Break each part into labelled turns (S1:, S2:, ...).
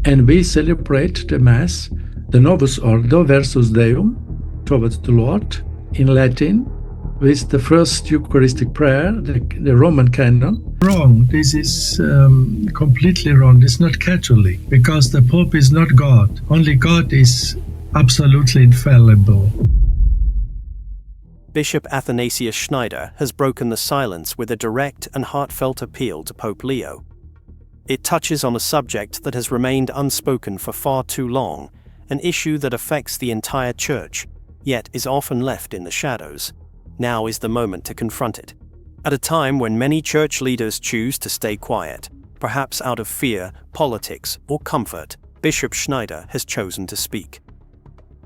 S1: And we celebrate the Mass, the Novus Ordo versus Deum, towards the Lord, in Latin, with the first Eucharistic prayer, the Roman canon. Wrong. This is completely wrong. It's not Catholic, because the Pope is not God. Only God is absolutely infallible.
S2: Bishop Athanasius Schneider has broken the silence with a direct and heartfelt appeal to Pope Leo. It touches on a subject that has remained unspoken for far too long, an issue that affects the entire Church, yet is often left in the shadows. Now is the moment to confront it. At a time when many church leaders choose to stay quiet, perhaps out of fear, politics, or comfort, Bishop Schneider has chosen to speak.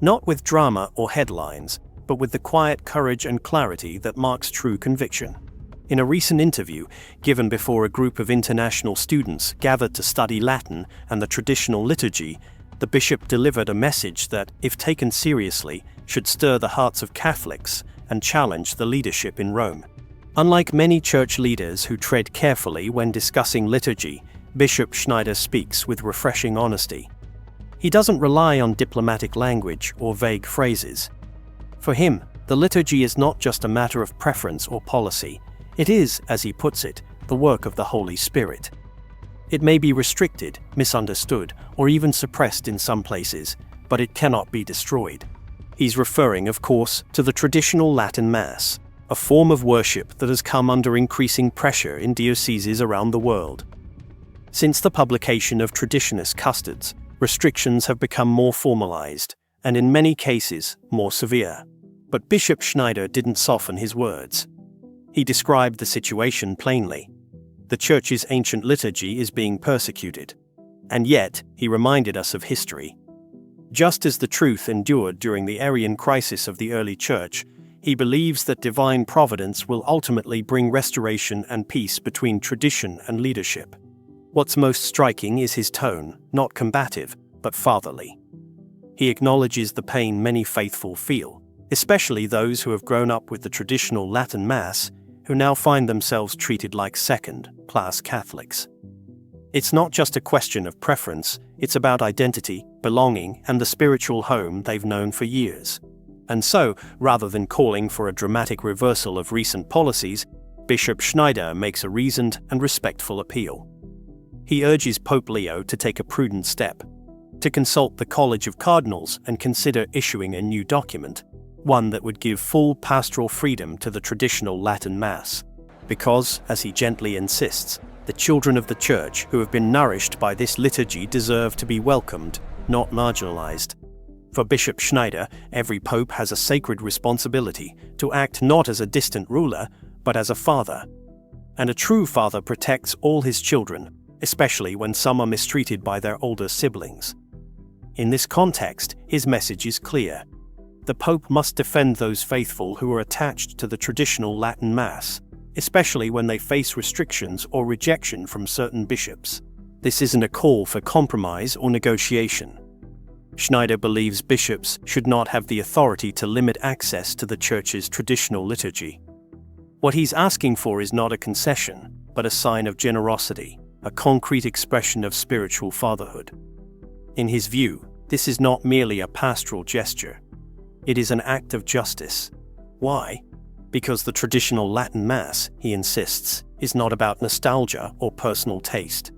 S2: Not with drama or headlines, but with the quiet courage and clarity that marks true conviction. In a recent interview given before a group of international students gathered to study Latin and the traditional liturgy, the bishop delivered a message that, if taken seriously, should stir the hearts of Catholics and challenge the leadership in Rome. Unlike many church leaders who tread carefully when discussing liturgy, Bishop Schneider speaks with refreshing honesty. He doesn't rely on diplomatic language or vague phrases. For him, the liturgy is not just a matter of preference or policy. It is, as he puts it, the work of the Holy Spirit. It may be restricted, misunderstood, or even suppressed in some places, but it cannot be destroyed. He's referring, of course, to the traditional Latin Mass, a form of worship that has come under increasing pressure in dioceses around the world. Since the publication of Traditionis Custodes, restrictions have become more formalized, and in many cases, more severe. But Bishop Schneider didn't soften his words. He described the situation plainly. The Church's ancient liturgy is being persecuted. And yet, he reminded us of history. Just as the truth endured during the Arian crisis of the early Church, he believes that divine providence will ultimately bring restoration and peace between tradition and leadership. What's most striking is his tone, not combative, but fatherly. He acknowledges the pain many faithful feel, especially those who have grown up with the traditional Latin Mass, who now find themselves treated like second-class Catholics. It's not just a question of preference, it's about identity, belonging, and the spiritual home they've known for years. And so, rather than calling for a dramatic reversal of recent policies, Bishop Schneider makes a reasoned and respectful appeal. He urges Pope Leo to take a prudent step, to consult the College of Cardinals and consider issuing a new document, one that would give full pastoral freedom to the traditional Latin Mass. Because, as he gently insists, the children of the Church who have been nourished by this liturgy deserve to be welcomed, not marginalized. For Bishop Schneider, every pope has a sacred responsibility to act not as a distant ruler, but as a father. And a true father protects all his children, especially when some are mistreated by their older siblings. In this context, his message is clear. The Pope must defend those faithful who are attached to the traditional Latin Mass, especially when they face restrictions or rejection from certain bishops. This isn't a call for compromise or negotiation. Schneider believes bishops should not have the authority to limit access to the Church's traditional liturgy. What he's asking for is not a concession, but a sign of generosity, a concrete expression of spiritual fatherhood. In his view, this is not merely a pastoral gesture. It is an act of justice. Why? Because the traditional Latin Mass, he insists, is not about nostalgia or personal taste.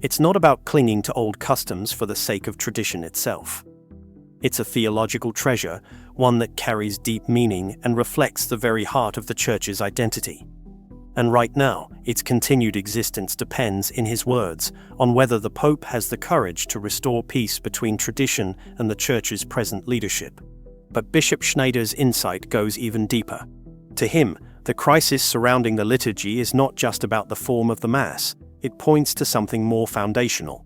S2: It's not about clinging to old customs for the sake of tradition itself. It's a theological treasure, one that carries deep meaning and reflects the very heart of the Church's identity. And right now, its continued existence depends, in his words, on whether the Pope has the courage to restore peace between tradition and the Church's present leadership. But Bishop Schneider's insight goes even deeper. To him, the crisis surrounding the liturgy is not just about the form of the Mass, it points to something more foundational.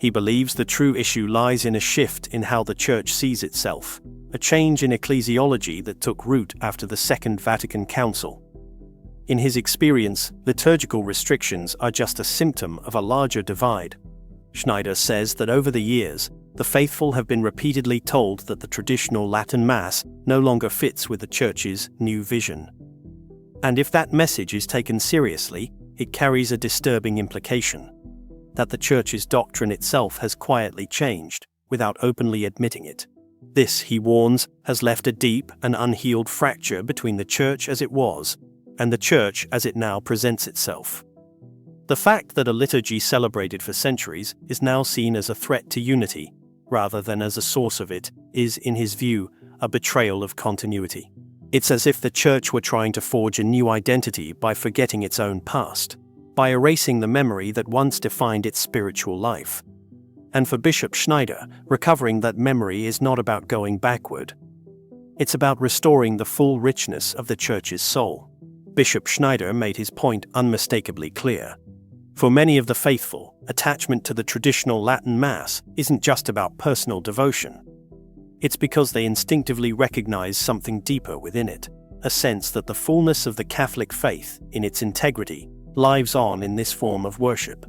S2: He believes the true issue lies in a shift in how the Church sees itself, a change in ecclesiology that took root after the Second Vatican Council. In his experience, liturgical restrictions are just a symptom of a larger divide. Schneider says that over the years, the faithful have been repeatedly told that the traditional Latin Mass no longer fits with the Church's new vision. And if that message is taken seriously, it carries a disturbing implication. that the Church's doctrine itself has quietly changed, without openly admitting it. This, he warns, has left a deep and unhealed fracture between the Church as it was and the Church as it now presents itself. The fact that a liturgy celebrated for centuries is now seen as a threat to unity, rather than as a source of it, is, in his view, a betrayal of continuity. It's as if the Church were trying to forge a new identity by forgetting its own past, by erasing the memory that once defined its spiritual life. And for Bishop Schneider, recovering that memory is not about going backward. It's about restoring the full richness of the Church's soul. Bishop Schneider made his point unmistakably clear. For many of the faithful, attachment to the traditional Latin Mass isn't just about personal devotion. It's because they instinctively recognize something deeper within it, a sense that the fullness of the Catholic faith, in its integrity, lives on in this form of worship.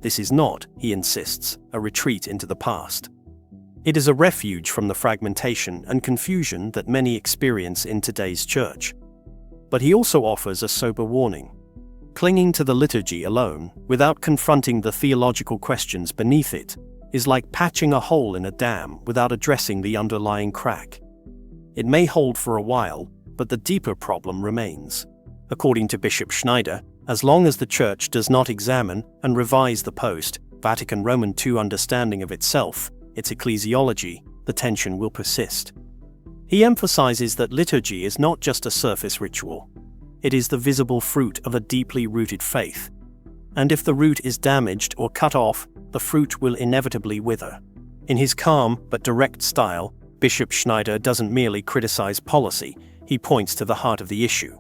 S2: This is not, he insists, a retreat into the past. It is a refuge from the fragmentation and confusion that many experience in today's Church. But he also offers a sober warning. Clinging to the liturgy alone, without confronting the theological questions beneath it, is like patching a hole in a dam without addressing the underlying crack. It may hold for a while, but the deeper problem remains. According to Bishop Schneider, as long as the Church does not examine and revise the post-Vatican Roman II understanding of itself, its ecclesiology, the tension will persist. He emphasizes that liturgy is not just a surface ritual. It is the visible fruit of a deeply rooted faith. And if the root is damaged or cut off, the fruit will inevitably wither. In his calm but direct style, Bishop Schneider doesn't merely criticize policy, he points to the heart of the issue.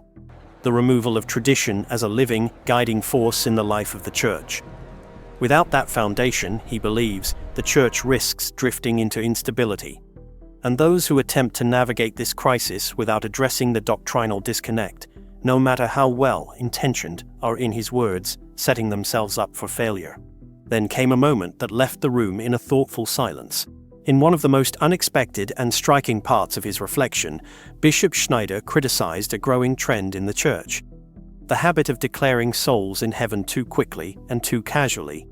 S2: The removal of tradition as a living, guiding force in the life of the Church. Without that foundation, he believes, the Church risks drifting into instability. And those who attempt to navigate this crisis without addressing the doctrinal disconnect, no matter how well intentioned, are, in his words, setting themselves up for failure. Then came a moment that left the room in a thoughtful silence. In one of the most unexpected and striking parts of his reflection, Bishop Schneider criticized a growing trend in the Church. The habit of declaring souls in heaven too quickly and too casually.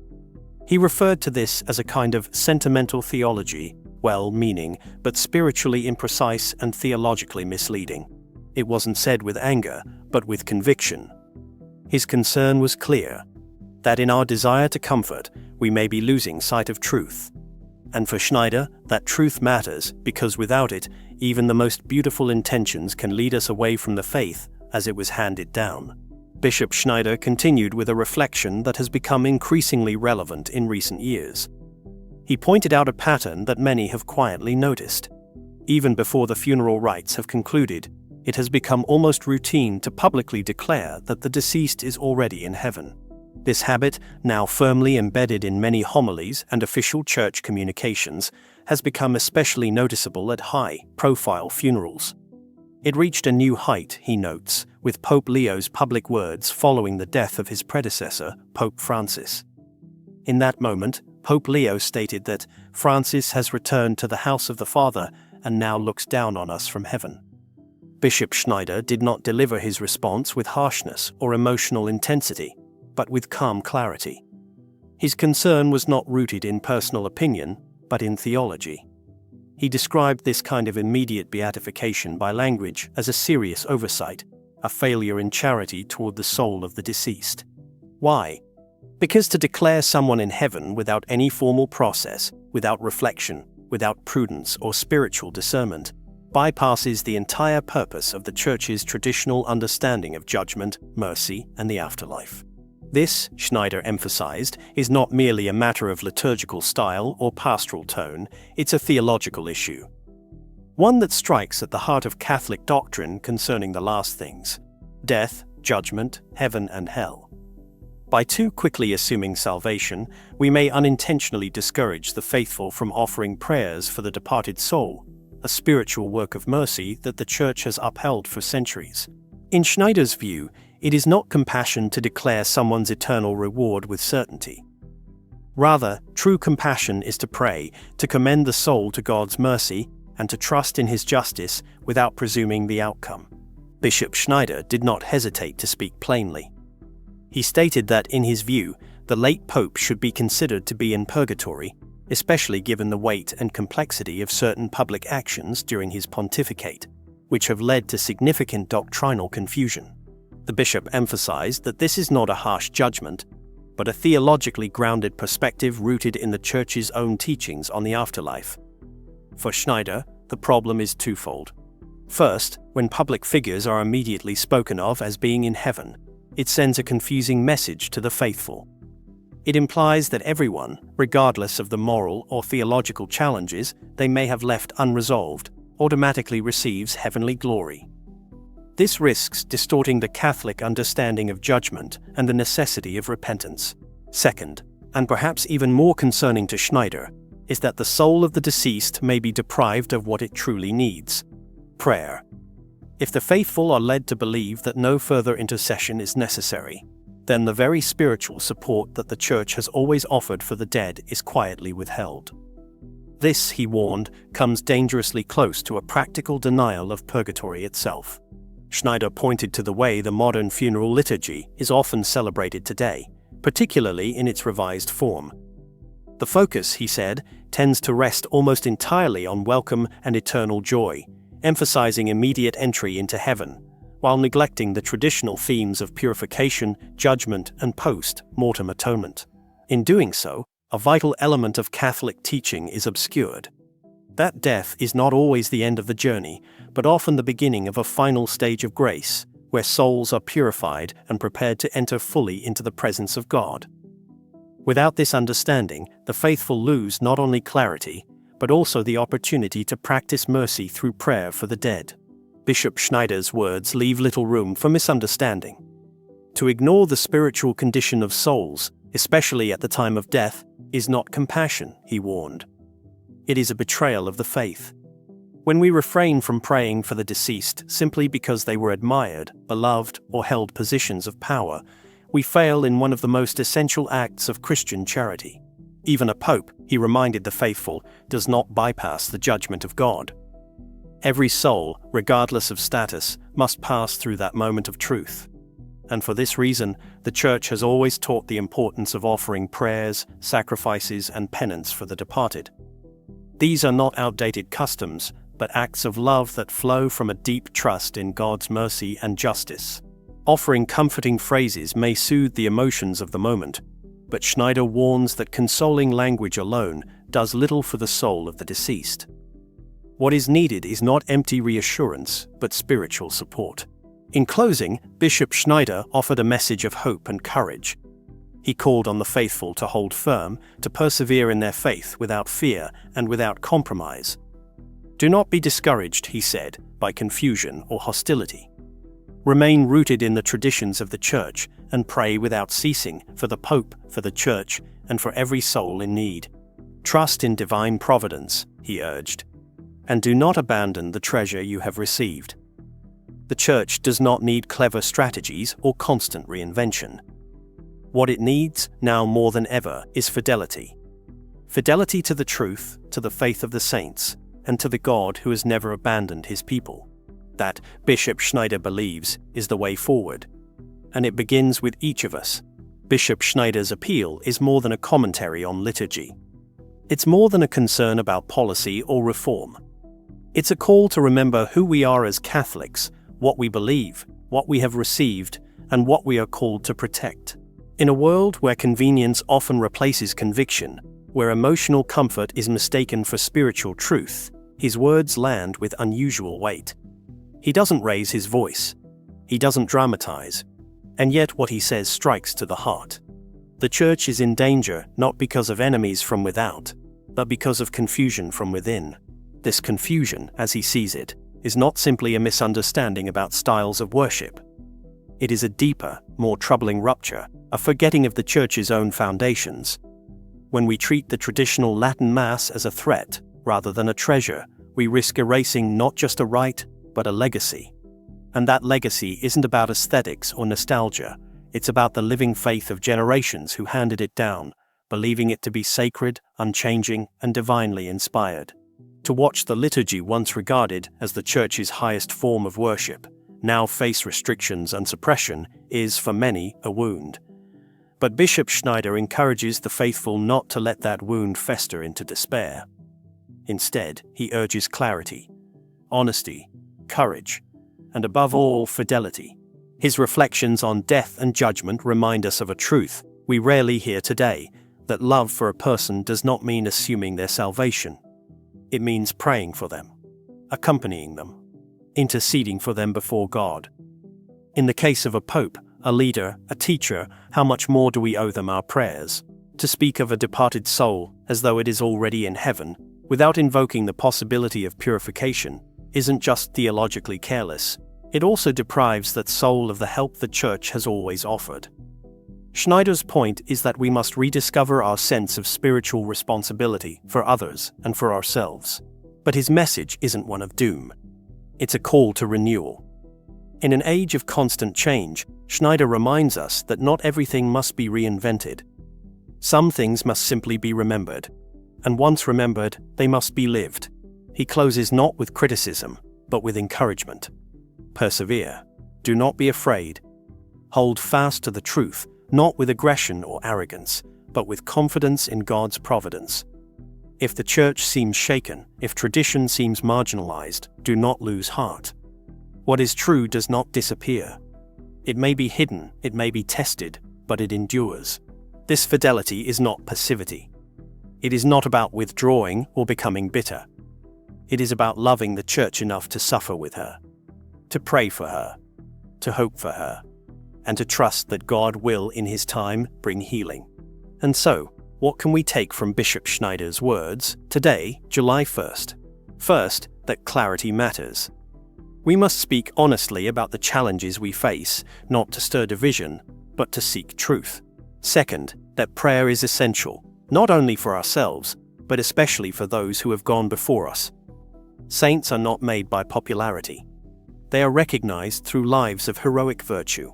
S2: He referred to this as a kind of sentimental theology, well-meaning, but spiritually imprecise and theologically misleading. It wasn't said with anger, but with conviction. His concern was clear, that in our desire to comfort, we may be losing sight of truth. And for Schneider, that truth matters because without it, even the most beautiful intentions can lead us away from the faith as it was handed down. Bishop Schneider continued with a reflection that has become increasingly relevant in recent years. He pointed out a pattern that many have quietly noticed. Even before the funeral rites have concluded, it has become almost routine to publicly declare that the deceased is already in heaven. This habit, now firmly embedded in many homilies and official Church communications, has become especially noticeable at high-profile funerals. It reached a new height, he notes, with Pope Leo's public words following the death of his predecessor, Pope Francis. In that moment, Pope Leo stated that Francis has returned to the house of the Father and now looks down on us from heaven. Bishop Schneider did not deliver his response with harshness or emotional intensity, but with calm clarity. His concern was not rooted in personal opinion, but in theology. He described this kind of immediate beatification by language as a serious oversight, a failure in charity toward the soul of the deceased. Why? Because to declare someone in heaven without any formal process, without reflection, without prudence or spiritual discernment, bypasses the entire purpose of the Church's traditional understanding of judgment, mercy, and the afterlife. This, Schneider emphasized, is not merely a matter of liturgical style or pastoral tone, it's a theological issue. One that strikes at the heart of Catholic doctrine concerning the last things: death, judgment, heaven, and hell. By too quickly assuming salvation, we may unintentionally discourage the faithful from offering prayers for the departed soul, a spiritual work of mercy that the Church has upheld for centuries. In Schneider's view, it is not compassion to declare someone's eternal reward with certainty. Rather, true compassion is to pray, to commend the soul to God's mercy, and to trust in His justice without presuming the outcome. Bishop Schneider did not hesitate to speak plainly. He stated that, in his view, the late Pope should be considered to be in purgatory, especially given the weight and complexity of certain public actions during his pontificate, which have led to significant doctrinal confusion. The bishop emphasized that this is not a harsh judgment, but a theologically grounded perspective rooted in the Church's own teachings on the afterlife. For Schneider, the problem is twofold. First, when public figures are immediately spoken of as being in heaven, it sends a confusing message to the faithful. It implies that everyone, regardless of the moral or theological challenges they may have left unresolved, automatically receives heavenly glory. This risks distorting the Catholic understanding of judgment and the necessity of repentance. Second, and perhaps even more concerning to Schneider, is that the soul of the deceased may be deprived of what it truly needs: prayer. If the faithful are led to believe that no further intercession is necessary, then the very spiritual support that the Church has always offered for the dead is quietly withheld. This, he warned, comes dangerously close to a practical denial of purgatory itself. Schneider pointed to the way the modern funeral liturgy is often celebrated today, particularly in its revised form. The focus, he said, tends to rest almost entirely on welcome and eternal joy, emphasizing immediate entry into heaven, while neglecting the traditional themes of purification, judgment, and post-mortem atonement. In doing so, a vital element of Catholic teaching is obscured. That death is not always the end of the journey, but often the beginning of a final stage of grace, where souls are purified and prepared to enter fully into the presence of God. Without this understanding, the faithful lose not only clarity, but also the opportunity to practice mercy through prayer for the dead. Bishop Schneider's words leave little room for misunderstanding. To ignore the spiritual condition of souls, especially at the time of death, is not compassion, he warned. It is a betrayal of the faith. When we refrain from praying for the deceased simply because they were admired, beloved, or held positions of power, we fail in one of the most essential acts of Christian charity. Even a pope, he reminded the faithful, does not bypass the judgment of God. Every soul, regardless of status, must pass through that moment of truth. And for this reason, the Church has always taught the importance of offering prayers, sacrifices, and penance for the departed. These are not outdated customs, but acts of love that flow from a deep trust in God's mercy and justice. Offering comforting phrases may soothe the emotions of the moment, but Schneider warns that consoling language alone does little for the soul of the deceased. What is needed is not empty reassurance, but spiritual support. In closing, Bishop Schneider offered a message of hope and courage. He called on the faithful to hold firm, to persevere in their faith without fear and without compromise. Do not be discouraged, he said, by confusion or hostility. Remain rooted in the traditions of the Church and pray without ceasing for the Pope, for the Church, and for every soul in need. Trust in divine providence, he urged, and do not abandon the treasure you have received. The Church does not need clever strategies or constant reinvention. What it needs, now more than ever, is fidelity. Fidelity to the truth, to the faith of the saints, and to the God who has never abandoned his people. That, Bishop Schneider believes, is the way forward. And it begins with each of us. Bishop Schneider's appeal is more than a commentary on liturgy. It's more than a concern about policy or reform. It's a call to remember who we are as Catholics, what we believe, what we have received, and what we are called to protect. In a world where convenience often replaces conviction, where emotional comfort is mistaken for spiritual truth, his words land with unusual weight. He doesn't raise his voice. He doesn't dramatize. And yet what he says strikes to the heart. The Church is in danger not because of enemies from without, but because of confusion from within. This confusion, as he sees it, is not simply a misunderstanding about styles of worship. It is a deeper, more troubling rupture, a forgetting of the Church's own foundations. When we treat the traditional Latin Mass as a threat, rather than a treasure, we risk erasing not just a rite, but a legacy. And that legacy isn't about aesthetics or nostalgia, it's about the living faith of generations who handed it down, believing it to be sacred, unchanging, and divinely inspired. To watch the liturgy once regarded as the Church's highest form of worship, now face restrictions and suppression, is, for many, a wound. But Bishop Schneider encourages the faithful not to let that wound fester into despair. Instead, he urges clarity, honesty, courage, and above all, fidelity. His reflections on death and judgment remind us of a truth we rarely hear today, that love for a person does not mean assuming their salvation. It means praying for them, accompanying them, interceding for them before God. In the case of a pope, a leader, a teacher, how much more do we owe them our prayers? To speak of a departed soul as though it is already in heaven, without invoking the possibility of purification, isn't just theologically careless, it also deprives that soul of the help the Church has always offered. Schneider's point is that we must rediscover our sense of spiritual responsibility for others and for ourselves. But his message isn't one of doom. It's a call to renewal. In an age of constant change, Schneider reminds us that not everything must be reinvented. Some things must simply be remembered. And once remembered, they must be lived. He closes not with criticism, but with encouragement. Persevere. Do not be afraid. Hold fast to the truth, not with aggression or arrogance, but with confidence in God's providence. If the Church seems shaken, if tradition seems marginalized, do not lose heart. What is true does not disappear. It may be hidden, it may be tested, but it endures. This fidelity is not passivity. It is not about withdrawing or becoming bitter. It is about loving the Church enough to suffer with her, to pray for her, to hope for her, and to trust that God will, in His time, bring healing. And so, what can we take from Bishop Schneider's words today, July 1st? First, that clarity matters. We must speak honestly about the challenges we face, not to stir division, but to seek truth. Second, that prayer is essential, not only for ourselves, but especially for those who have gone before us. Saints are not made by popularity. They are recognized through lives of heroic virtue.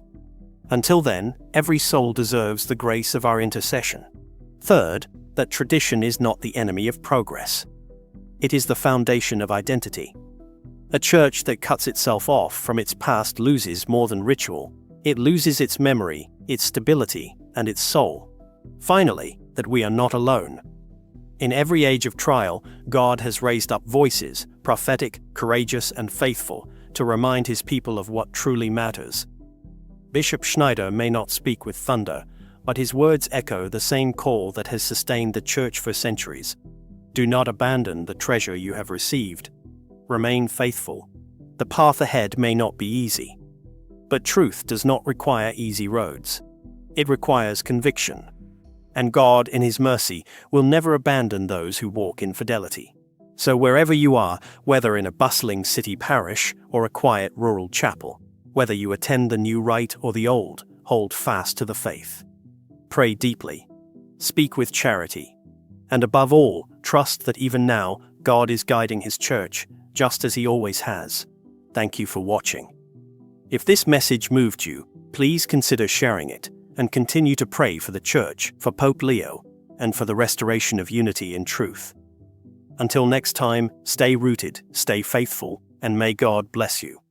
S2: Until then, every soul deserves the grace of our intercession. Third, that tradition is not the enemy of progress. It is the foundation of identity. A church that cuts itself off from its past loses more than ritual. It loses its memory, its stability, and its soul. Finally, that we are not alone. In every age of trial, God has raised up voices, prophetic, courageous, and faithful, to remind His people of what truly matters. Bishop Schneider may not speak with thunder, but his words echo the same call that has sustained the Church for centuries. Do not abandon the treasure you have received. Remain faithful. The path ahead may not be easy. But truth does not require easy roads. It requires conviction. And God, in His mercy, will never abandon those who walk in fidelity. So wherever you are, whether in a bustling city parish or a quiet rural chapel, whether you attend the new rite or the old, hold fast to the faith. Pray deeply. Speak with charity. And above all, trust that even now, God is guiding His Church, just as He always has. Thank you for watching. If this message moved you, please consider sharing it, and continue to pray for the Church, for Pope Leo, and for the restoration of unity in truth. Until next time, stay rooted, stay faithful, and may God bless you.